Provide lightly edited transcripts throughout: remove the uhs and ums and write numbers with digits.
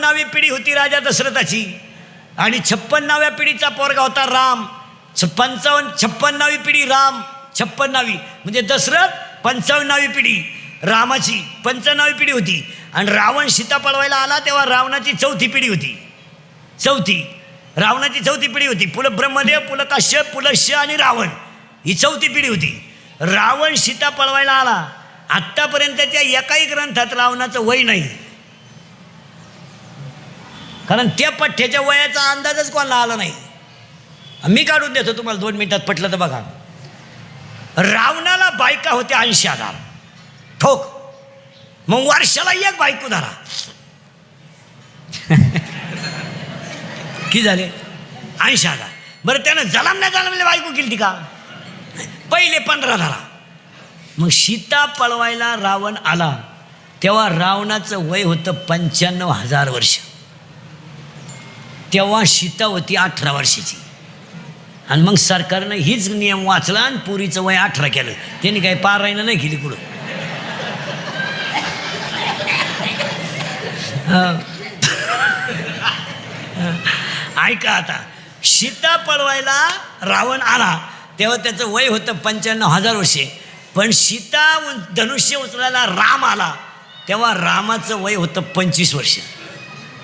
56वी पिढी होती राजा दशरथाची आणि 56व्या पिढीचा पोरगा होता राम. 56वी पिढी राम, 56वी म्हणजे दशरथ 55वी पिढी रामाची 55वी पिढी होती. आणि रावण सीता पळवायला आला तेव्हा रावणाची 4थी पिढी होती. रावणाची 4थी पिढी होती. पुलं ब्रह्मदेव, पुलं काश्यप, पुलं श आणि रावण, ही 4थी पिढी होती. रावण सीता पळवायला आला. आत्तापर्यंतच्या एकाही ग्रंथात रावणाचं वय नाही, कारण त्या पठ्ठ्याच्या वयाचा अंदाजच कोणाला आला नाही. मी काढून देतो तुम्हाला 2 मिनिटात, पटलं तर बघा. रावणाला बायका होत्या 80,000 ठोक. मग वर्षाला एक बायको धरा, किती झाले? 80,000. बरं त्यानं जलमल्या बायको केली का? पहिले 15 धरा. मग सीता पळवायला रावण आला तेव्हा रावणाचं वय होतं 95,000 वर्ष. तेव्हा सीता होती 18 वर्षाची. आणि मग सरकारनं हीच नियम वाचला आणि पुरीचं वय 18 केलं. त्यांनी काही पारायणं नाही केली कुठं. ऐका आता, सीता पळवायला रावण आला तेव्हा त्याचं वय होतं 95,000 वर्षे. पण सीता धनुष्य उचलायला राम आला तेव्हा रामाचं वय होतं 25 वर्ष.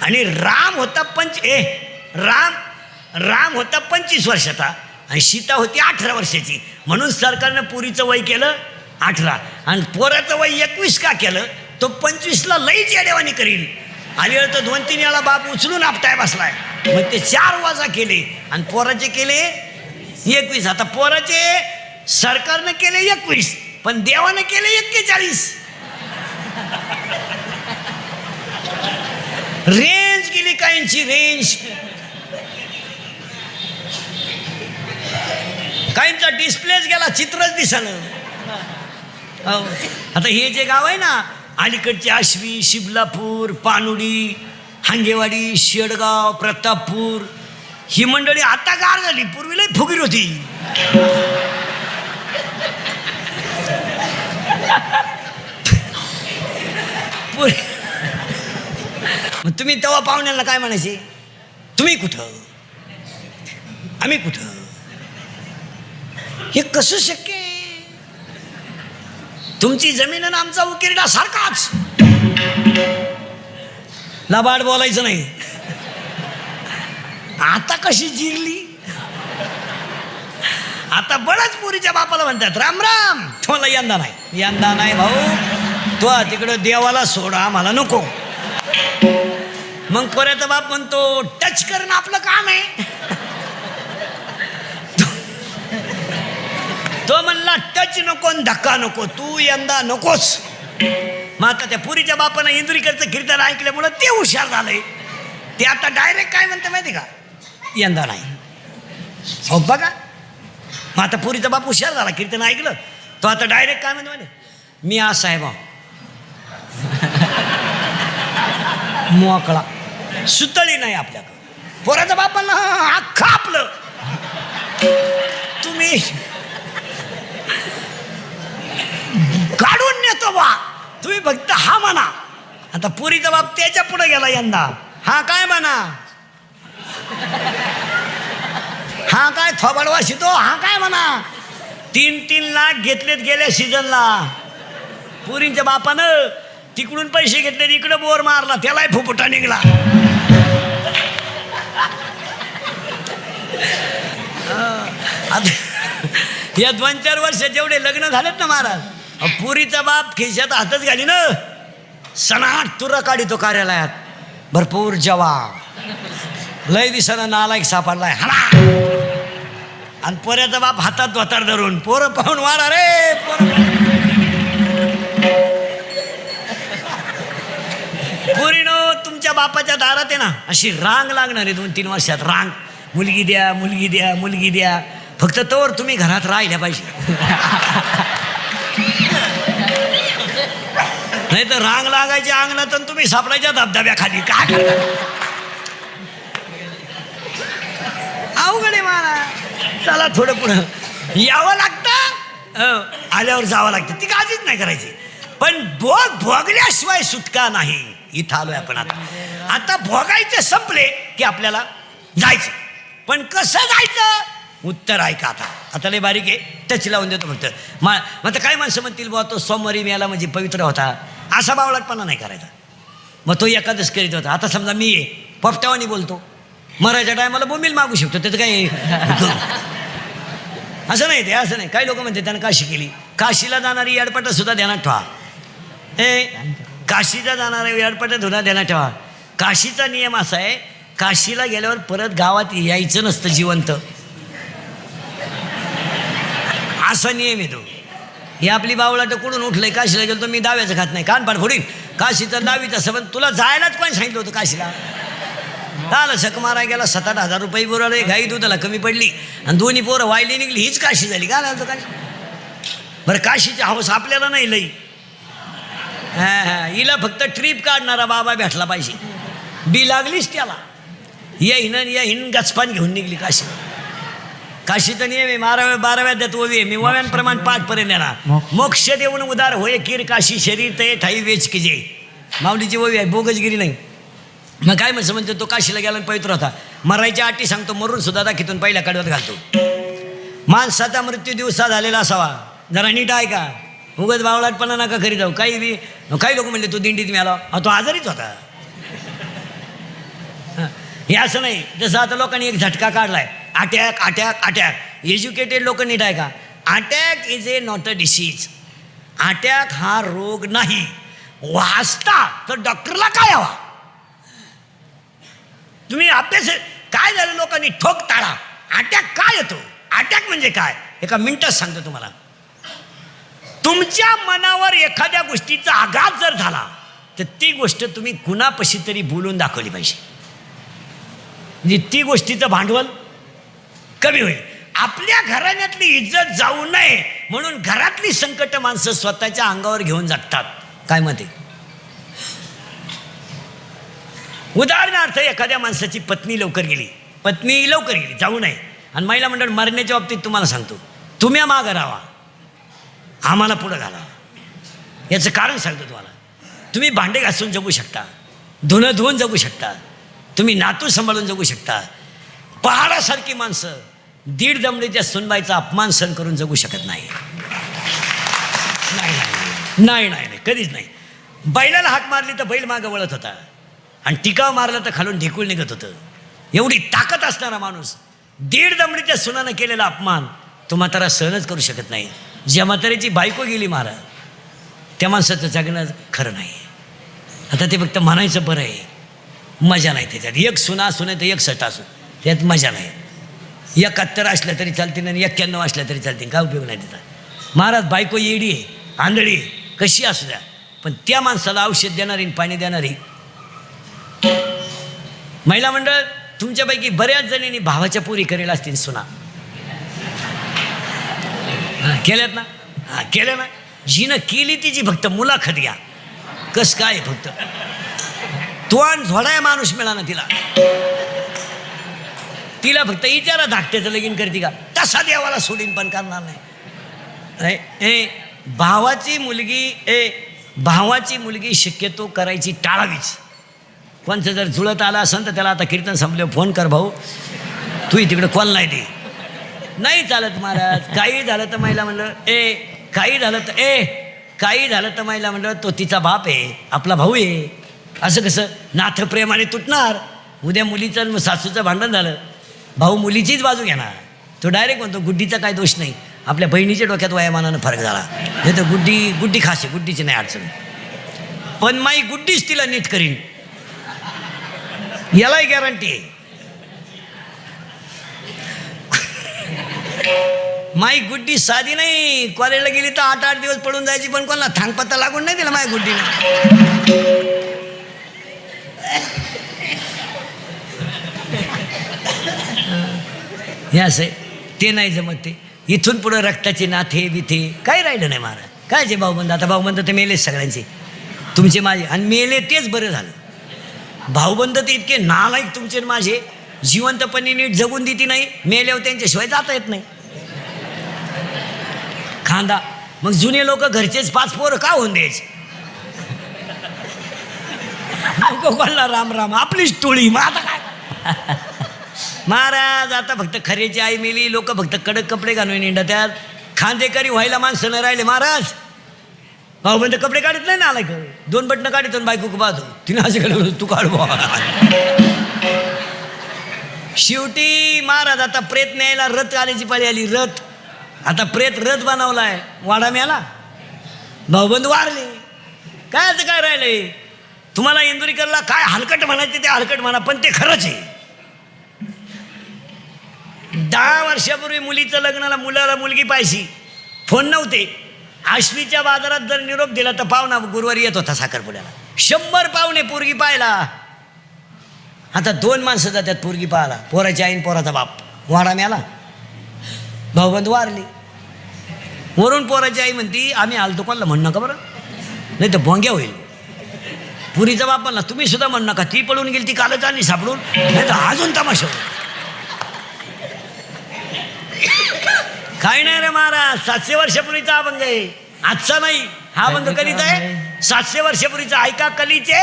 आणि राम होता राम होता 25 वर्षाचा आणि सीता होती 18 वर्षाची. म्हणून सरकारनं पुरीचं वय केलं 18 आणि पोराचं वय 21 का केलं? तो 25ला लईच येडेवानी करील. आली तर 2-3 वेळा बाप उचलून आपटाय बसलाय. मग ते 4 वाजा केले आणि पोराचे केले 21. आता पोराचे सरकारनं केले 21 पण देवानं केले 41. रेंज केली काहींची, रेंज. काहींचा डिस्प्लेच गेला, चित्रच दिसलं. आता हे जे गाव आहे ना अलीकडचे, आश्वी, शिबलापूर, पानुडी, हांगेवाडी, शेडगाव, प्रतापपूर, ही मंडळी आता गार झाली. पूर्वी लई फुगीर होती. मग तुम्ही तेव्हा पाहुण्यांना काय म्हणायचे? तुम्ही कुठं, आम्ही कुठं? हे कसं शक्य आहे? तुमची जमीन आणि आमचा उकिरडा सारखाच. लबाड बोलायचं नाही. आता कशी जिरली? आता बळच पुरीच्या बापाला म्हणतात राम राम. ठोला यंदा नाही भाऊ, तो तिकडं देवाला सोडा, आम्हाला नको. मग पोऱ्याचा बाप म्हणतो टच करणं आपलं काम आहे. तो म्हणला टच नको, धक्का नको, तू यंदा नकोस. मग आता त्या पुरीच्या बापानं इंदुरीकरचं कीर्तन ऐकल्यामुळं ते हुशार झालंय. ते आता डायरेक्ट काय म्हणते माहिती का? यंदा नाही. हो बघा, मग आता पुरीचा बाप हुशार झाला, कीर्तन ऐकलं. तो आता डायरेक्ट काय म्हणतो माहिती? मी असा आहे बा, मोकळा, सुतळी नाही आपल्याकडं. पोराचा बापांना अख्खा आपलं. तुम्ही काढून नेतो बा, तुम्ही फक्त हा म्हणा. आता पुरीचा बाप त्याच्या पुढे गेला यंदा. हा काय म्हणा, हा काय थोबाडवा शितो, हा काय म्हणा. 3-3 लाख घेतलेत गेल्या सीझनला. पुरींच्या बापानं तिकडून पैसे घेतले, इकडं बोर मारला, त्यालाही फुफुटा निघला. आता या 2-4 वर्ष जेवढे लग्न झालेत ना महाराज, पुरीचा बाप खिशात हातच घाली ना, सनाट तुरा काढितो कार्यालयात. भरपूर जवाब, लय दिसानं नालायक सापडलाय हाणा. आणि पोऱ्याचा बाप हातात धोतार धरून, पोरं पाहून वारा रे पोरीनो. तुमच्या बापाच्या दारात आहे ना अशी रांग लागणार आहे 2-3 वर्षात. रांग, मुलगी द्या, मुलगी द्या, मुलगी द्या. फक्त तोवर तुम्ही घरात राहिल्या पाहिजे. नाही तर रांग लागायची अंगणात आणि तुम्ही सापडायच्या धबधब्याखाली. काय करता? अवघड आहे मला. चला थोडं पुढं यावं लागतं, आल्यावर जावं लागतं. ती काळजीच नाही करायची. पण भोगल्याशिवाय सुटका नाही. इथं आलोय आपण आता. आता भोगायचे संपले की आपल्याला जायचं. पण कसं जायचं उत्तर ऐका. आता लय बारीक आहे, टच लावून देतो फक्त. मग काय माणसं म्हणतील बुवा तो सोमवारी मेला म्हणजे पवित्र होता, असा बावळटपणा नाही करायचा. मग तो एकादश करीत होता. आता समजा मी आहे पोपटावानी बोलतो, मरायच्या टायमाला बोंबील मागू शकतो, त्याचं काय असं नाही. ते असं नाही. काही लोक म्हणते त्यानं काशी केली. काशीला जाणारी याडपटं सुद्धा ध्यानात ठेवा. काशीला जाणाऱ्या याडपटं सुद्धा ध्यानात ठेवा. काशीचा नियम असा आहे, काशीला गेल्यावर परत गावात यायचं नसतं जिवंत, असा नियम येतो. ही आपली बावळाट कुठून उठलंय. काशीला गेलो तर मी दाव्याचं खात नाही, कानपाड फोडीन. काशीचं दावीत असं पण तुला जायलाच कोण सांगितलं होतं काशीला? आलं शक मारा गेला, 7-8 हजार रुपये बुराले, घाई दुधाला कमी पडली आणि दोन्ही पोरं वायली निघली, हीच काशी झाली. का लागतो काशी? बरं काशीची हौस आपल्याला नाही लई. हिला फक्त ट्रीप काढणारा बाबा भेटला पाहिजे. बी लागलीच त्याला. या हिन गचपान घेऊन निघली काशी. काशीचा नियम आहे 12व्या देत ओवी आहे. मी ओव्यांप्रमाण 5पर्यंत येणार. मोक्ष देऊन उदार होय कीर काशी, शरीर ते ठाई वेच की जे. माऊलीची ओवी आहे, बोगसगिरी नाही. मग काय म्हणतो तो काशीला गेला पवित्र होता. मरायच्या अटी सांगतो, मरून सुद्धा दाखीतून पहिल्या कडव्यात घालतो. माणसाचा मृत्यू दिवसा झालेला असावा. जरा नीट आहे का? उगत बावळाटपणा नका करी जाऊ. काही लोक म्हणले तो दिंडीत मिळाला, तो आजारीच होता. हे असं नाही. जसं आता लोकांनी एक झटका काढलाय, अटॅक अटॅक अटॅक. एज्युकेटेड लोक नीट आहे का? Attack is a not a disease. Attack हा रोग नाही. वाचता तर डॉक्टरला काय हवा? तुम्ही अभ्यास काय झालं, लोकांनी ठोक टाळा. अटॅक काय येतो? अटॅक म्हणजे काय? एका मिनिटात सांगतो तुम्हाला. तुमच्या मनावर एखाद्या गोष्टीचा आघात जर झाला तर ती गोष्ट तुम्ही कुणापाशी तरी बोलून दाखवली पाहिजे, म्हणजे ती गोष्टीचं भांडवल कमी होईल. आपल्या घराण्यातली इज्जत जाऊ नये म्हणून घरातली संकट माणसं स्वतःच्या अंगावर घेऊन जगतात. काय म्हणते? उदाहरणार्थ एखाद्या माणसाची पत्नी लवकर गेली जाऊ नये. आणि महिला मंडळ मरण्याच्या बाबतीत तुम्हाला सांगतो, तुम्ही मागं राहा, आम्हाला पुढं घाला. याचं कारण सांगतो तुम्हाला. तुम्ही भांडे घासून जगू शकता, धुणं धुवून जगू शकता, तुम्ही नातू सांभाळून जगू शकता. पहाडासारखी माणसं 1.5 दमडीच्या सुनबाईचा अपमान सहन करून जगू शकत नाही. नाही, कधीच नाही. बैलाला हाक मारली तर बैल मागं वळत होता आणि टिकाव मारला तर खालून ढेकूळ निघत होतं. एवढी ताकद असणारा माणूस 1.5 दमडीच्या सुनानं केलेला अपमान तो म्हातारा सहनच करू शकत नाही. ज्या म्हाताऱ्याची बायको गेली मारा, त्या माणसाचं जगणं खरं नाही. आता ते फक्त म्हणायचं बरं आहे, मजा नाही त्याच्यात. एक सुना असू नाही तर 61 असू, त्यात मजा नाही. 71 असल्या तरी चालतील आणि 91 असल्या तरी चालतील, काय उपयोग नाही त्याचा. महाराज बायको येडी आहे, आंधळी आहे, कशी असू द्या, पण त्या माणसाला औषध देणारी पाणी देणारी. महिला मंडळ तुमच्यापैकी बऱ्याच जणींनी भावाच्या पोरी करेल असतील सुना. केल्यात ना? केल्या ना? जिनं केली तिची फक्त मुलाखत घ्या. कस काय फक्त तोंड झोडाय माणूस मिळाला तिला फक्त विचारा धाकट्याचं लगीन करते का? तसा देवाला सोडीन पण करणार नाही. भावाची मुलगी शक्यतो करायची टाळावीच. कोणचं जर जुळत आलं असेल तर त्याला आता कीर्तन संपल्यावर फोन कर, भाऊ तू तिकडे कॉल नाही दे. नाही चालत महाराज. काही झालं तर महिला म्हणलं काही झालं तर महिला म्हणलं तो तिचा बाप आहे, आपला भाऊ आहे. असं कसं नाथ प्रेमाने तुटणार? उद्या मुलीचं सासूचं भांडण झालं, भाऊ मुलीचीच बाजू घेणार. तो डायरेक्ट म्हणतो गुड्डीचा काय दोष नाही, आपल्या बहिणीच्या डोक्यात वयामानानं फरक झाला. नाही तर गुड्डी खासे, गुड्डीची नाही अडचण, पण माई गुड्डीच तिला नीट करीन, यालाही गॅरंटी आहे. माई गुड्डी साधी नाही. कॉलेजला गेली तर 8-8 दिवस पडून जायची, पण कोणाला थांगपत्ता लागून नाही दिला माय गुड्डीने. हे असं ते नाही जमत. ते इथून पुढं रक्ताचे नाथे बिथे काही राहिलं नाही महाराज. काय जे भाऊबंद, आता भाऊबंद ते मेलेच सगळ्यांचे, तुमचे माझे, आणि मेले तेच बरं झालं. भाऊबंद ते इतके नालायक तुमचे माझे, जिवंतपणी नीट जगून देती नाही, मेल्यावर त्यांच्याशिवाय जाता येत नाही. खांदा मग जुने लोक घरचेच 5 पोरं का होऊन द्यायचे? नको कोणाला राम राम, आपलीच टोळी. मग आता काय महाराज, आता फक्त खरेची आई मेली, लोक फक्त कडक कपडे घालून हिंडत्यात, खांदेकरी व्हायला माणसं नाही राहिले महाराज. भाऊबंद कपडे काढत नाही ना, आला का 2 बटणं काढतो बायको पाहतो, तिने असे काढ, तू काढ. शेवटी महाराज आता प्रेत न्यायला रथ आल्याची पाळी आली. रथ आता प्रेत रथ बनवलाय, वाडा मिळाला, भाऊबंद वारले. काय असं काय राहिलंय? तुम्हाला इंदुरीकरला काय हलकट म्हणायचे ते हलकट म्हणा, पण ते खरंच आहे. 10 वर्षापूर्वी मुलीचं लग्नाला मुलाला मुलगी पाहिजे, फोन नव्हते. आश्वीच्या बाजारात जर निरोप दिला तर पाहुणा गुरुवारी येत होता साखरपुड्याला. 100 पाहुणे पोरगी पाहायला. आता 2 माणसं जातात पोरगी पाहायला, पोराची आईन पोराचा बाप. वाडा मिळाला, भाऊबंद वारली. वरून पोराची आई म्हणती आम्ही आलतो, कोणाला म्हणू नका बरं, नाही तर भोंग्या होईल. पुरीचा बाप म्हणला तुम्ही सुद्धा म्हणू नका, ती पळून गेली, ती कालच आली सापडून, नाही तर अजून तमाशा होईल. काही नाही रे महाराज, 700 वर्षापूर्वीचा अभंग आहे, आजचा नाही. हा अभंग कधीचा आहे? 700 वर्षापूर्वीचा. ऐका कलीचे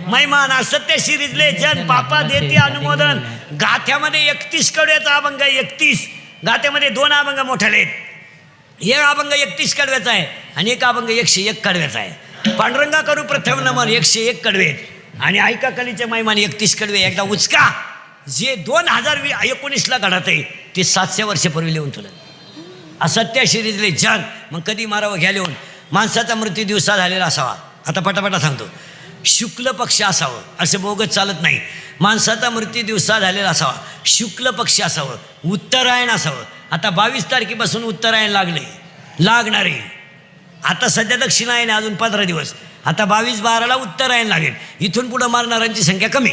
महिमान, असत्य शिरीजले जन, पापा देते अनुमोदन. गाथ्यामध्ये 31 कडव्याचा अभंग आहे. 31 गाथ्यामध्ये 2 अभंग मोठाले आहेत. एक अभंग 31 कडव्याचा आहे आणि एक अभंग 101 कडव्याचा आहे. पांडुरंगा करू प्रथम नमन, 101 कडवे. आणि ऐका कलीचे महिमान 31 कडवे. एकदा उचका. जे 2019ला घडत आहे ते 700 वर्षापूर्वी लिहून तुला. असत्य शिरीजले जन, मग कधी मारावं घ्या लिहून. माणसाचा मृत्यू दिवसा झालेला असावा. आता पटापटा सांगतो. शुक्ल पक्ष असावं, असं बोगत चालत नाही. माणसाचा मृत्यू दिवसा झालेला असावा, शुक्ल पक्ष असावं, उत्तरायण असावं. आता 22 तारखेपासून उत्तरायण लागणार आहे. आता सध्या दक्षिणायन आहे, अजून 15 दिवस. आता 22/12ला उत्तरायण लागेल. इथून पुढं मारणाऱ्यांची संख्या कमी.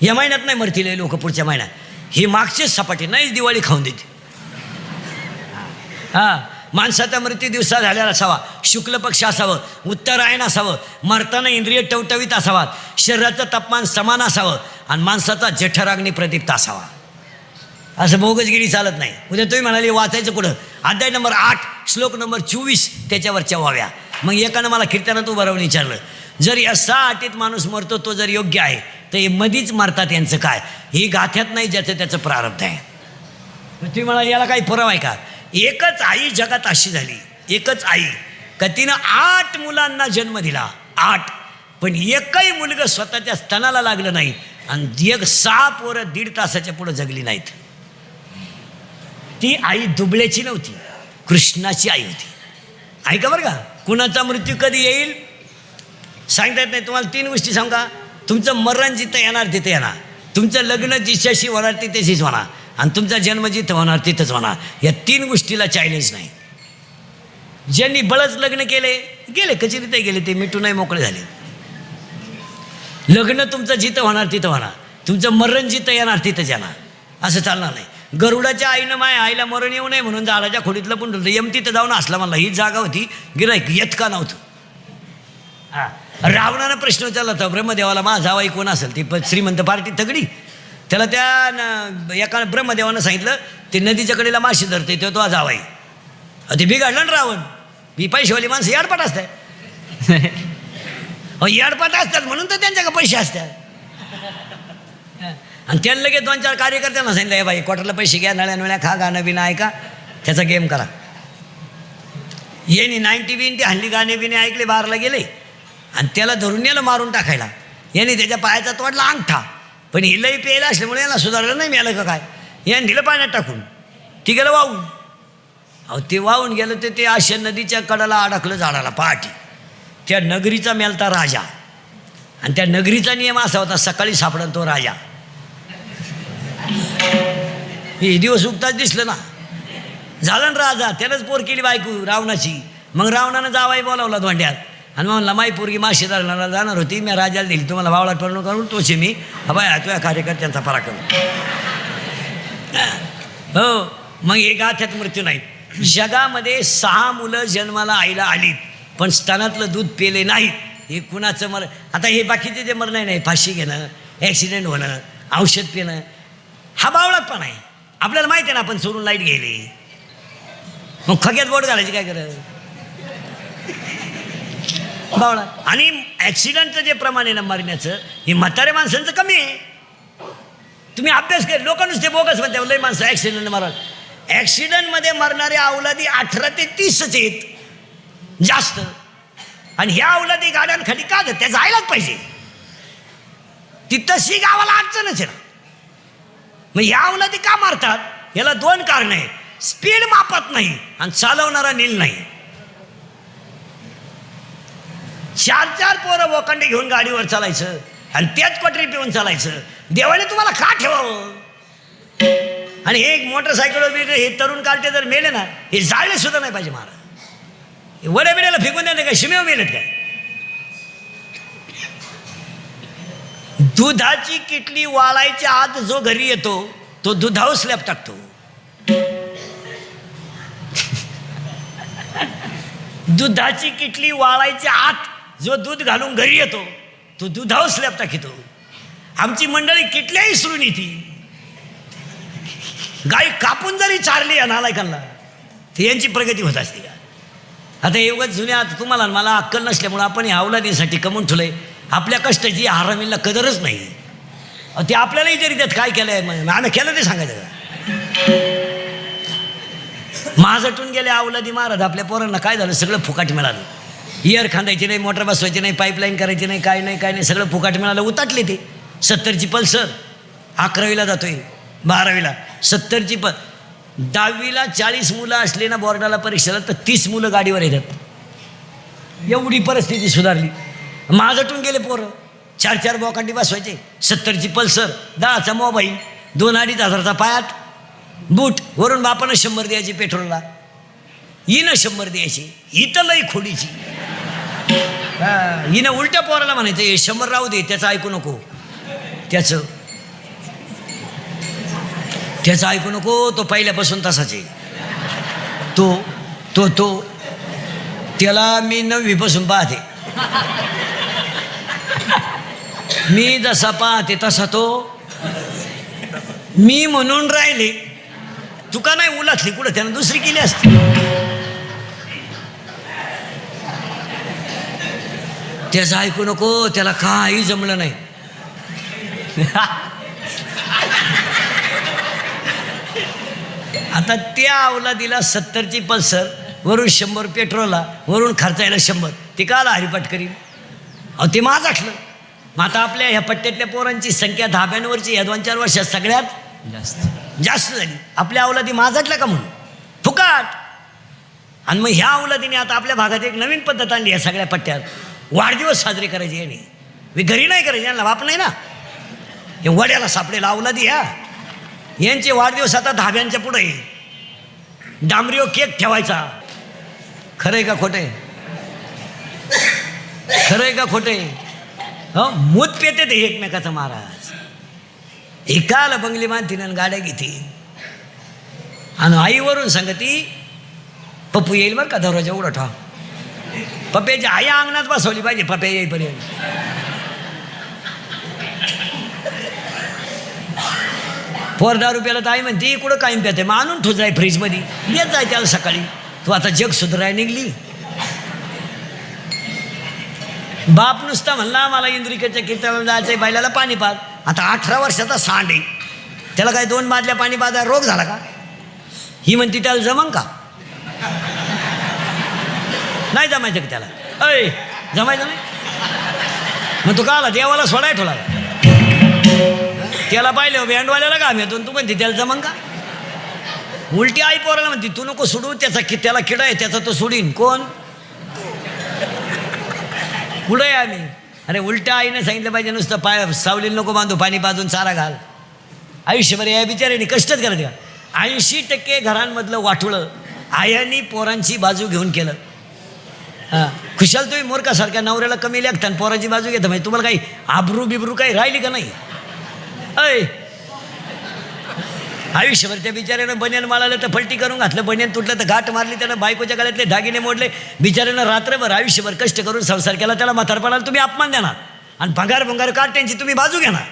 या महिन्यात नाही मरतील लोक, पुढच्या महिन्यात. ही मागचीच सपाटी नाहीच, दिवाळी खाऊन देते. हां, माणसाचा मृत्यू दिवसा झालेला असावा, शुक्ल पक्ष असावं, उत्तरायण असावं, मरताना इंद्रिय टवटवीत असावा, शरीराचं तापमान समान असावं आणि माणसाचा जठराग्नी प्रदीप्त असावा. असं बोगसगिरी चालत नाही. उद्या तुम्ही म्हणाले वाचायचं कुठं? अध्याय नंबर 8 श्लोक नंबर 24 त्याच्यावरच्या व्हाव्या. मग एकानं मला कीर्तनात उभं राहून विचारलं, जर या 6 अटीत माणूस मरतो तो जर योग्य आहे तर हे मधीच मरतात यांचं काय? ही गाथ्यात नाही, ज्याचं त्याचं प्रारब्ध आहे. तुम्ही म्हणाले याला काही पुरावा आहे का? एकच आई जगात अशी झाली, एकच आई का तिनं 8 मुलांना जन्म दिला. 8, पण एकही मुलगा स्वतःच्या स्तनाला लागलं नाही. आणि 6 पोरं 1.5 तासाच्या पुढं जगली नाहीत. ती आई दुबळ्याची नव्हती, कृष्णाची आई होती. ऐका बरं का, कुणाचा मृत्यू कधी येईल सांगता येत नाही. तुम्हाला 3 गोष्टी सांगू का? तुमचं मरण जिथं येणार तिथे येणार, तुमचं लग्न जिच्याशी होणार तिथेशीच होणार, आणि तुमचा जन्म जिथं होणार तिथंच होणार. या 3 गोष्टीला चॅलेंज नाही. ज्यांनी बळच लग्न केले गेले, कचेरीत गेले, ते मिटून नाही मोकळे झाले. लग्न तुमचं जिथं होणार तिथं होणार, तुमचं मरण जिथं येणार तिथंच येणार. असं चालणार नाही. गरुडाच्या आईनं माझ्या आईला मरण येऊ नये म्हणून झाडाच्या खोडीतलं पण ठेवलं. यम तिथं जाऊन असला म्हणला, ही जागा होती, गिराईक येत का नव्हतं. हां, रावणानं प्रश्न विचारला होता ब्रह्मदेवाला, माझा जावाई कोण असेल? ती श्रीमंत पार्टी तगडी. त्याला त्या एका ब्रह्मदेवानं सांगितलं ते नदीच्या कडेला माशी धरते तो तो जावाई. ते बिघडलं ना रावण. ही पैसेवाली माणसं याडपाट असतात. याडपाट असतात म्हणून तर त्यांच्याकडे पैसे असतात. आणि त्यांना लगेच 2-4 कार्यकर्त्यांना सांगितलं, हे बाई क्वार्टरला पैसे घ्या, नळ्या नळ्या खा, गाणं बिणं ऐका, त्याचा गेम करा. यांनी 90-20 हल्ली गाणे बिणे ऐकले, बारला गेले आणि त्याला धरून नेलं मारून टाकायला. यांनी त्याच्या पायाचा तोडला अंगठा. पण ही लई प्यायला असल्यामुळे याला सुधारलं नाही मिळालं का काय? याने दिलं पाण्यात टाकून, ती गेलं वाहून. अहो ते वाहून गेलं ते अशा नदीच्या कडाला अडकलं झाडाला पहाटी. त्या नगरीचा मेलता राजा, आणि त्या नगरीचा नियम असा होता, सकाळी सापडन तो राजा. हे दिवस उगताच दिसलं ना, झालं ना राजा. त्यानंच पोर केली बायको रावणाची. मग रावणानं जावाई बोलावला धोंड्यात आणि मग म्हणला, माई पोरगी माशी धरणारा जाणार होती, मी राजाला दिली, तुम्हाला वावळा टोळणं करून तोचे मी बाय तुझ्या कार्यकर्त्यांचा पराक्रम. हो, मग हे गाथ्यात मृत्यू नाही. जगामध्ये 6 मुलं जन्माला आईला आलीत पण स्तनातलं दूध पेले नाहीत. हे कुणाचं मर? आता हे बाकीचे जे मरण नाही, फाशी घेणं, ॲक्सिडेंट होणं, औषध पिणं, हा बावळात पण आहे. आपल्याला माहिती आहे ना, आपण सोडून लाईट गेली, मग खग्यात बोट घालायची काय गरज? बावळा. आणि ॲक्सिडेंटचं जे प्रमाण आहे ना मरण्याचं, हे म्हाताऱ्या माणसांचं कमी आहे. तुम्ही अभ्यास केला, लोक नुसते बोगस म्हणते लय माणसं ॲक्सिडेंट मारा. ॲक्सिडेंटमध्ये मरणारे अवलादी 18 ते 30 आहेत जास्त. आणि ह्या अवलादी गाड्यांखाली का त्या जायलाच पाहिजे, ती तशी गावाला अडचणच आहे ना. मग ह्या अवलादी का मारतात? याला 2 कारण आहे. स्पीड मापत नाही आणि चालवणारा नील नाही. 4-4 पोरं बोकांडे घेऊन गाडीवर चालायचं आणि त्याच क्वाटरी पिऊन चालायचं. देवाने तुम्हाला का ठेवावं? आणि हे एक मोटरसायकलवर हे तरुण कार्टे जर मेले ना, हे जाळले सुद्धा नाही पाहिजे महाराज. वड्या बिड्याला फेकून द्या काय, शिमेव मेलेत काय? दुधाची किटली वाळायच्या आत जो घरी येतो तो दुधावर स्लॅब टाकतो. दुधाची किटली वाळायच्या आत जो दूध घालून घरी येतो तो दुधावर स्लॅब टाकितो. आमची मंडळी किटल्याही सुरून येते. गाई कापून जरी चारली या नालायकांना ती यांची प्रगती होत असते का? आता एवढंच जुन्या, आता तुम्हाला मला अक्कल नसल्यामुळे आपण ह्या अवलादीसाठी कमवून ठेवलंय. आपल्या कष्टाची हरामीला कदरच नाही. ते आपल्यालाही जरी त्यात काय केलं आहे आम्ही केलं ते सांगायचं का? माझटून गेले अवलादी महाराज. आपल्या पोरांना काय झालं, सगळं फुकाट मिळालं. इयर खांदायची नाही, मोटर बसवायची नाही, पाईपलाईन करायची नाही, काय नाही, सगळं फुकाट मिळालं. उताटले ते. 70ची पल्सर, 11वीला जातोय, 12वीला 70ची 10वीला 40 मुलं असले ना बोर्डाला परीक्षेला तर 30 मुलं गाडीवर येतात. एवढी परिस्थिती सुधारली. माझटून गेले पोरं. 4-4 बोकांडी बसवायचे, 70ची पल्सर, 10चा मोबाईल, 2-2.5 हजारचा पायात बूट, वरून बापानं 100 द्यायची पेट्रोलला, हिनं 100 द्यायची. इथं लई खोडीची. हिनं उलट्या पोराला म्हणायचं हे 100 राहू दे, त्याचं ऐकू नको, त्याचं ऐकू नको, तो पहिल्यापासून तसाच आहे. तो त्याला मी 9वीपासून पाहते. मी जसा पाहते तसा तो. मी म्हणून राहिले, तुका नाही उलाटली कुठं, त्यानं दुसरी केली असती. त्याचं ऐकू नको, त्याला काही जमलं नाही. आता त्या अवलादीला 70ची पल्सर, वरून 100 पेट्रोलला, वरून खर्चायला 100, ते काला हरिपाठ करीन? अहो ते माझाटलं. मग आता आपल्या ह्या पट्ट्यातल्या पोरांची संख्या धाब्यांवरची ह्या 2-4 वर्षात सगळ्यात जास्त झाली. आपल्या अवलादी माझाटल्या का म्हणून फुकाट. आणि मग ह्या अवलादीने आता आपल्या भागात एक नवीन पद्धत आणली. या सगळ्या पट्ट्यात वाढदिवस साजरे करायचे. याने घरी नाही करायचे, यांना बाप नाही ना. हे वड्याला सापडेल अवलादी यांचे वाढदिवस आता धाब्यांच्या पुढे डांबरीवर केक ठेवायचा. खरंय का खोटंय? खरंय का खोटंय? मूत पेते ते एकमेकाचा महाराज. एकाला बंगली मानतीन आणि गाड्या घेते. आणि आईवरून सांगती पप्पू येईल बरं का, दरवाजा उघडा ठेवा. पप्प्याची आई अंगणात बसवली पाहिजे पप्प्या येईपर्यंत. पोर 10 रुपयाला तर आई म्हणते कुठं कायम प्याते, मग आणून ठेवत जाय फ्रीजमध्ये, येत जाय त्याला सकाळी. तू आता जग सुधाराय निघली. बाप नुसता म्हणला मला इंद्रिकेच्या कीर्तनाला जायचंय, बैलाला पाणी पाज. आता 18 वर्षाचा सांड आहे, त्याला काय 2 बादल्या पाणी पाजा रोग झाला का? ही म्हणते त्याला जमन का? नाही जमायचं का त्याला? अय जमायचं नाही. मग तू का आला देवाला सोडाय ठेवला? त्याला पाहिलं बँडवाल्याला का आम्ही तू म्हणते त्याला जमन का? उलटी आई पोराला म्हणते तू नको सोडू, त्याला किडा आहे त्याचा तो सोडीन. कोण? पुढे आहे आम्ही. अरे उलट्या आईने सांगितलं पाहिजे नुसतं पाय सावलीला नको बांधू, पाणी पाजून चारा घाल. आयुष्यभर या बिचाऱ्याने कष्टच करत का. 80% घरांमधलं वाटोळं आयांनी पोरांची बाजू घेऊन केलं. हां खुशाल तुम्ही मोरकासारख्या नवऱ्याला कमी लागता आणि पोरांची बाजू घेता, म्हणजे तुम्हाला काही आबरू बिबरू काही राहिली का नाही? अय आयुष्यभर त्या बिचाऱ्यानं बनियान माळालं तर फलटी करून घातलं, बनियान तुटलं तर घाट मारली, त्यानं बायकोच्या गळ्यातले दागिने मोडले. बिचाऱ्यानं रात्रभर आयुष्यभर कष्ट करून संसार केला, त्याला म्हातारपणाला तुम्ही अपमान देणार आणि भंगार काट त्यांची तुम्ही बाजू घेणार.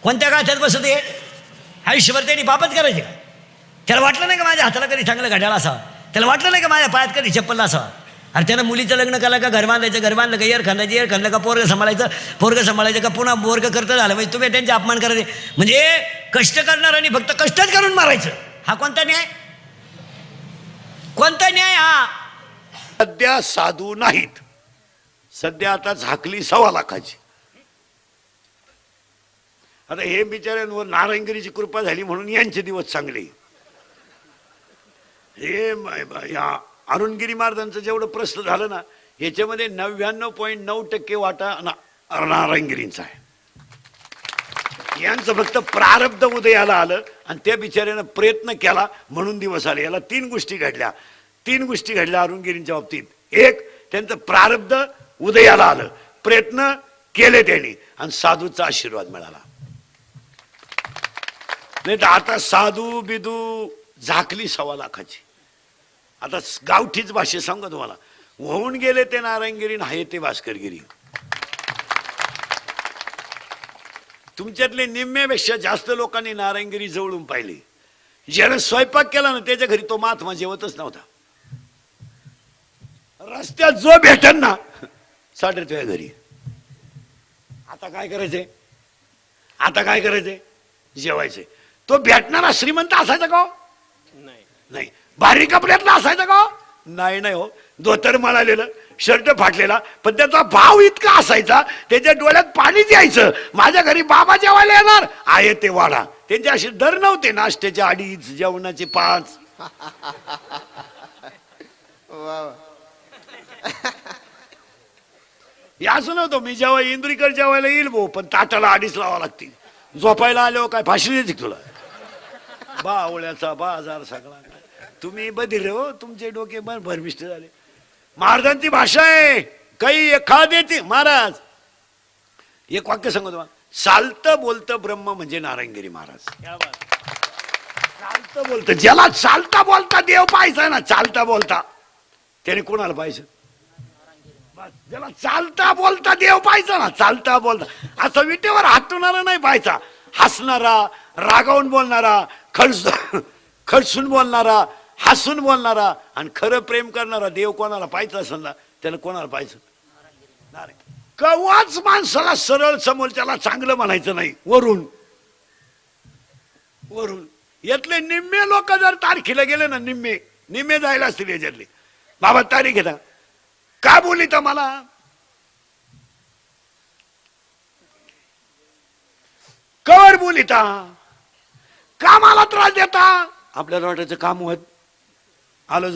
कोणत्या गाठ्यात बसत आहे? आयुष्यभर त्यांनी पापच करायचे का? त्याला वाटलं नाही का माझ्या हाताला कधी चांगलं घड्याळ असावा? त्याला वाटलं नाही का माझ्या पायात कधी चप्पल असावा? अरे त्यानं मुलीचं लग्न केलं का घर बांधायचं, घर बांधलं का एअर खांदायचं का पोरगं सांभाळायचं का पुन्हा बोरगं करतं झालं, म्हणजे तुम्ही त्यांचे अपमान करायचे. म्हणजे कष्ट करणाऱ्यांनी फक्त कष्टच करून मारायचं, हा कोणता न्याय? कोणता न्याय हा? सध्या साधू नाहीत, सध्या आता झाकली 1.25 लाखाची. आता हे बिचाऱ्यांवर नारायणगिरीची कृपा झाली म्हणून यांचे दिवस चांगले. हे या अरुणगिरी महाराजांचं जेवढं प्रश्न झालं ना, याच्यामध्ये 99.9% वाटा नारायणगिरींचा आहे. यांचं फक्त प्रारब्ध उदयाला आलं आणि त्या बिचाऱ्यानं प्रयत्न केला म्हणून दिवस आले. याला 3 गोष्टी घडल्या अरुणगिरींच्या बाबतीत. एक, त्यांचं प्रारब्ध उदयाला आलं, प्रयत्न केले त्यांनी आणि साधूचा आशीर्वाद मिळाला. नाही तर आता साधू बिदू झाकली 1.25 लाखाची. आता गावठीच भाषेत सांगा तुम्हाला, होऊन गेले ते नारायणगिरी, आहे ते भास्करगिरी. तुमच्यातले निम्म्यापेक्षा जास्त लोकांनी नारायणगिरी जवळून पाहिले. ज्यानं स्वयंपाक केला ना त्याच्या घरी तो महात्मा जेवतच नव्हता. रस्त्यात जो भेटन ना साठे तुझ्या घरी. आता काय करायचंय? जेवायचंय. तो भेटणारा श्रीमंत असायचा का? नाही. भारी कपड्यातला असायचा का? नाही हो. धोतर मळालेलं, शर्ट फाटलेला, पण त्याचा भाव इतका असायचा त्याच्या डोळ्यात पाणीच यायचं. माझ्या घरी बाबा जेवायला येणार, आहे ते वाडा. त्यांचे असे दर नव्हते, नाश्त्याचे 2.5, जेवणाचे 5. असं नव्हतं मी जेव्हा इंद्रिकर जेवायला येईल भाऊ, पण ताटाला 2.5 लावा लागतील. झोपायला आल्यावर काय फाशी देते तुला? बावळ्याचा बाजार सगळा. तुम्ही बधीर हो, तुमचे डोके भरमिष्ट झाले. महाराजांची भाषा आहे काही एखाद्याची. महाराज एक वाक्य सांगतो तुम्हाला, चालतं बोलतं ब्रह्म म्हणजे नारायणगिरी महाराज. चालतं बोलतं, ज्याला चालता बोलता देव पाहायचा ना, चालता बोलता त्याने कोणाला पाहिजे? ज्याला चालता बोलता देव पाहायचा ना, चालता बोलता. असं विटेवर हातवणारा नाही पाहायचा. हसणारा, रागावून बोलणारा, खडसून बोलणारा, हसून बोलणारा आणि खरं प्रेम करणारा देव कोणाला पाहायचं असेल ना, त्याला कोणाला पाहायचं? कवाच माणसाला सरळ समोरच्याला चांगलं म्हणायचं नाही. वरून यातले निम्मे लोक जर तारखेला गेले ना, निम्मे जायला असतील याच्यातले. बाबा तारीख घेता का बोलिता मला? कवर बोलिता का मला त्रास देता? आपल्याला वाटायचं काम होत आलो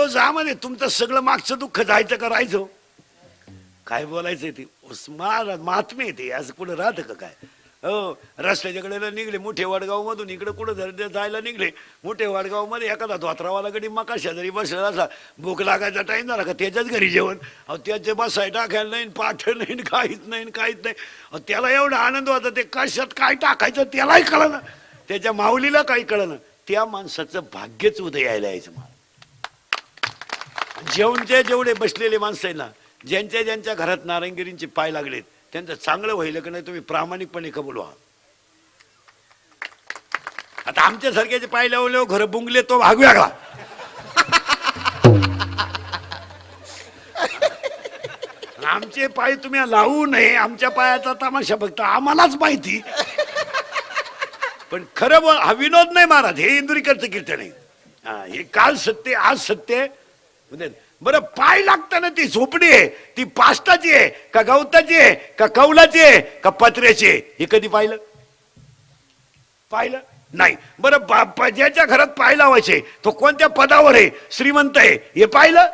जा मध्ये तुमचं सगळं मागचं दुःख जायचं का राहायचं? काय बोलायचं ते महात्मे ते असं कुठं राहतं का काय? हो, रस्त्याच्याकडे निघले मोठे वडगाव मधून इकडे कुठं जायला निघले. मोठे वडगाव मध्ये एखादा धोत्रावाला गडी मका शेजारी बसलेला असा, भूक लागायचा टाइम झाला का त्याच्याच घरी जेवण. अहो त्याचे बसाय टाकायला नाही, पाठ नाही, काहीच नाही. त्याला एवढा आनंद होता, ते कशात काय टाकायचं त्यालाही कळलं, त्याच्या माऊलीला काही कळलं. त्या माणसाचं भाग्यच उदय यायला यायचं. जेवढे बसलेले माणसं आहे ना, ज्यांच्या घरात नारायणगिरींचे पाय लागलेत त्यांचं चांगलं व्हायला की नाही तुम्ही प्रामाणिकपणे कबूल व्हा. आता आमच्या सारख्याचे पाय लावले घर बुंगले तो भाग वेगळा. आमचे पाय तुम्ही लावू नये, आमच्या पायाचा तमाशा फक्त आम्हालाच माहिती. पण खरं हा विनोद नाही महाराज, हे इंदुरीकरचं कीर्तन आहे. हे काल सत्य आज सत्य. बरं पाय लागताना ती झोपडी आहे, ती पास्टाची आहे का गवताची आहे का कौलाची आहे का पत्र्याची आहे? हे कधी पाहिलं नाही. बरं ज्याच्या घरात पाय लावायचे तो कोणत्या पदावर आहे, श्रीमंत आहे, हे पाहिलं?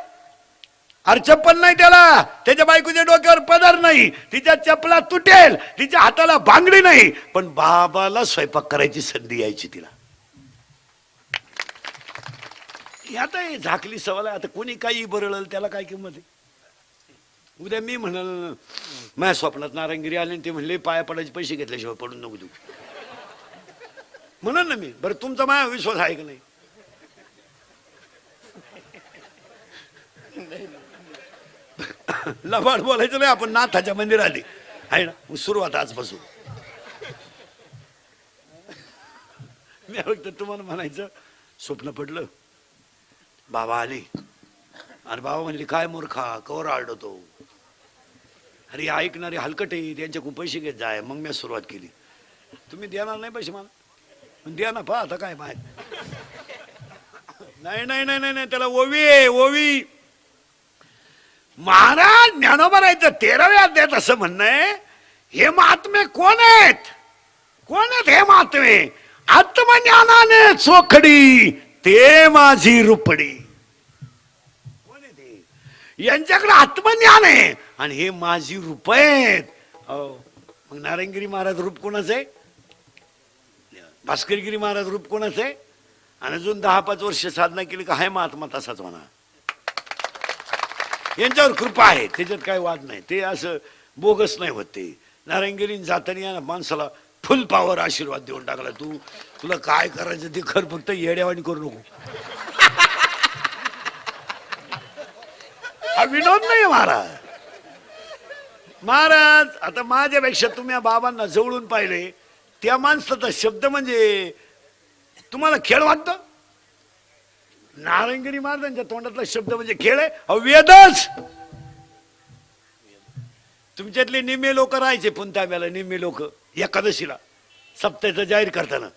अरे चप्पल नाही त्याला, त्याच्या बायकोच्या डोक्यावर पदर नाही, तिच्या चपला तुटेल, तिच्या हाताला बांगडी नाही, पण बाबाला स्वयंपाक करायची संधी यायची तिला. आता हे झाकली सवाल आहे. आता कोणी काही बरळल त्याला काय किंमत आहे? उद्या मी म्हणाल माझ्या स्वप्नात नारायणगिरी आले ते म्हणले पाया पडायचे पैसे घेतल्याशिवाय पडून नको देऊ म्हणून ना मी. बरं तुमचा माझा विश्वास आहे का नाही? लबाड बोलायचं नाही आपण. नाथाच्या मंदिरात आहे ना सुरुवात आजपासून. मी फक्त तुम्हाला म्हणायचं स्वप्न पडलं. बाबा आले आणि बाबा म्हणले, काय मूर्खा कवर आरडतो, अरे ऐकणारे हलकटे त्यांच्याकडून पैसे घेत जाय. मग मी सुरुवात केली, तुम्ही देणार नाही पैसे मला, पण द्या ना, पहा आता काय माहित. नाही नाही नाही नाही नाही, त्याला ओवी आहे ओवी. महाराज ज्ञानोबरायचं 13व्या अध्यायात असं म्हणणं आहे, हे महात्मे कोण आहेत, कोण आहेत हे महात्मे? आत्मज्ञानाने चोखडी ते माझी रुपडी. कोण आहे ते? यांच्याकडे आत्मज्ञान आहे आणि हे माझी रूप आहेत. मग नारायणगिरी महाराज रूप कोणाचं आहे? भास्करगिरी महाराज रूप कोणाचं आहे? आणि अजून 10-5 वर्ष साधना केली का हाय महात्मा तसाच म्हणा. यांच्यावर कृपा आहे, त्याच्यात काही वाद नाही. ते असं बोगस नाही होत. ते नारायणगिरी जाताना माणसाला फुल पॉवर आशीर्वाद देऊन टाकला, तुला काय करायचं ते कर, फक्त येड्यावानी करू नको. हा विनोद नाही महाराज. महाराज आता माझ्यापेक्षा तुम्ही या बाबांना जवळून पाहिले, त्या माणसाचा शब्द म्हणजे तुम्हाला खेळ वाटतो? नारायणगिरी महाराजांच्या तोंडातला शब्द म्हणजे खेळ आहे? वेदच. तुमच्यातले निम्मे लोक राहायचे पुंताब्याला, निम्मे लोक एकादशीला सप्ताहाचं जाहीर करताना,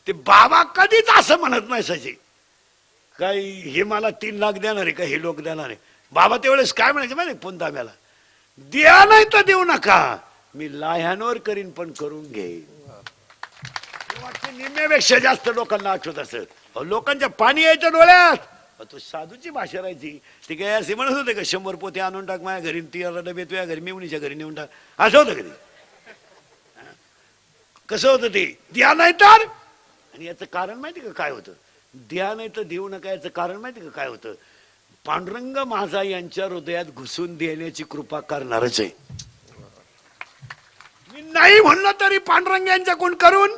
ते बाबा कधीच असं म्हणत नाही सची काही हे मला 3 लाख देणार आहे का हे लोक देणार आहे. बाबा त्यावेळेस काय म्हणायचे माहिती पुंताब्याला, द्या नाही तर देऊ नका, मी लाह्यांवर करीन पण करून घे. निम्म्यापेक्षा जास्त लोकांना आठवत असत. लोकांच्या पाणी यायच्या डोळ्यात. तो साधूची भाषा राहायची. ते काय असे म्हणत होते का 100 पोते आणून टाक माझ्या घरी, 13 डबे तुझ्या घरी, मेवणीच्या घरी नेऊन टाक, असं होतं कधी? कसं होतं ते? द्या नाही तर. आणि याचं कारण माहिती का काय होतं? द्या नाही तर देऊ नका याचं कारण माहिती का काय होतं? पांडुरंग माझा यांच्या हृदयात घुसून देण्याची कृपा करणारच आहे. मी नाही म्हणलं तरी पांडुरंग यांच्या कोण करून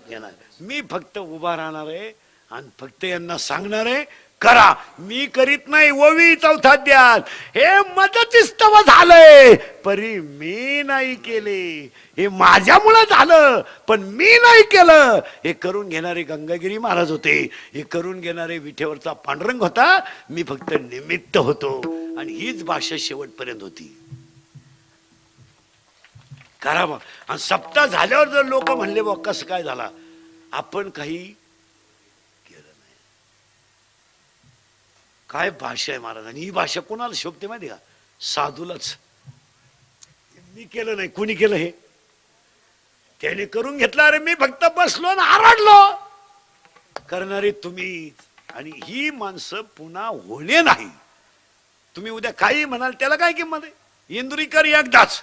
घेणार. मी फक्त उभा राहणार आहे आणि फक्त यांना सांगणार आहे करा. मी करीत नाही. ओवी 4था अध्याय, हे मदतीस्तव झालंय परी मी नाही केले. हे माझ्यामुळे झालं पण मी नाही केलं. हे करून घेणारे गंगागिरी महाराज होते, हे करून घेणारे विठेवरचा पांडुरंग होता. मी फक्त निमित्त होतो. आणि हीच भाषा शेवटपर्यंत होती. करा मग. आणि सप्ताह झाल्यावर जर लोक म्हणले बा कसं काय झाला, आपण काही केलं नाही. काय भाषा आहे महाराज. आणि ही भाषा कोणाला शोभते माहिती का? साधूलाच. मी केलं नाही, कुणी केलं? हे त्याने करून घेतलं. अरे मी फक्त बसलो ना आरडलो. करणारे तुम्ही. आणि ही माणसं पुन्हा होणे नाही. तुम्ही उद्या काही म्हणाल त्याला काय किंमत आहे? इंदुरीकर एकदाच,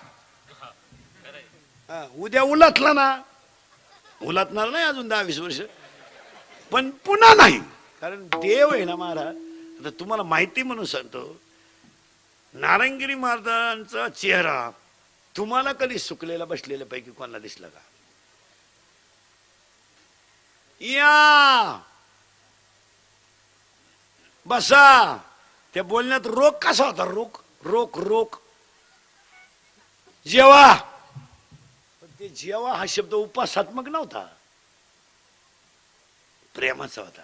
उद्या उलटला ना, उलटणार नाही अजून 10-20 वर्ष, पण पुन्हा नाही. कारण देव आहे ना महाराज. आता तुम्हाला माहिती म्हणून सांगतो, नारायणगिरी महाराजांचा चेहरा तुम्हाला कधी सुकलेला बसलेल्या पैकी कोणाला दिसला का? या बसा. त्या बोलण्यात रोक कसा होता? रोक रोक रोक. जेवा. ते जेवा हा शब्द उपासात्मक नव्हता, प्रेमाचा होता.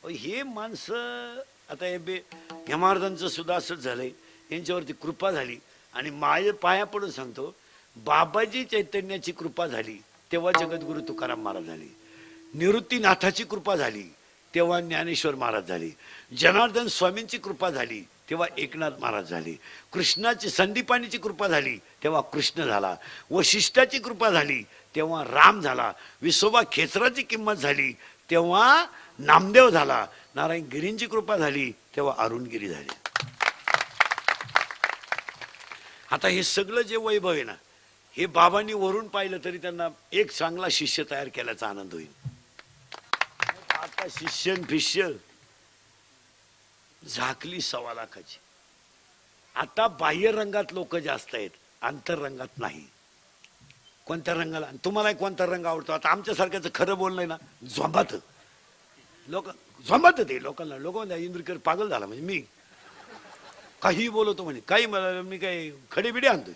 हे माणसं आता या महाराजांचं सुद्धा असंच झालंय. यांच्यावरती कृपा झाली. आणि माझ्या पाया पडून सांगतो, बाबाजी चैतन्याची कृपा झाली तेव्हा जगद्गुरु तुकाराम महाराज झाले. निवृत्तीनाथाची कृपा झाली तेव्हा ज्ञानेश्वर महाराज झाले. जनार्दन स्वामींची कृपा झाली तेव्हा एकनाथ महाराज झाले. कृष्णाची संदीपानीची कृपा झाली तेव्हा कृष्ण झाला. वशिष्ठाची कृपा झाली तेव्हा राम झाला. विसोबा खेचराची किंमत झाली तेव्हा नामदेव झाला. नारायणगिरींची कृपा झाली तेव्हा अरुणगिरी झाले. आता हे सगळं जे वैभव आहे ना, हे बाबांनी वरून पाहिलं तरी त्यांना एक चांगला शिष्य तयार केल्याचा आनंद होईल. आता शिष्य भिष्य झाकली 1.25 लाखाची. आता बाह्य रंगात लोक जास्त आहेत, अंतररंगात नाही. कोणत्या रंगाला? तुम्हाला कोणता रंग आवडतो? आता आमच्यासारख्याचं खरं बोलणं ना झोंबात. लोक झोंबात ते लोकांना. लोक म्हणतात इंद्रकर पागल झाला म्हणजे मी काही बोलतो म्हणे, काही मला मी काही खडे बिडे आणतोय.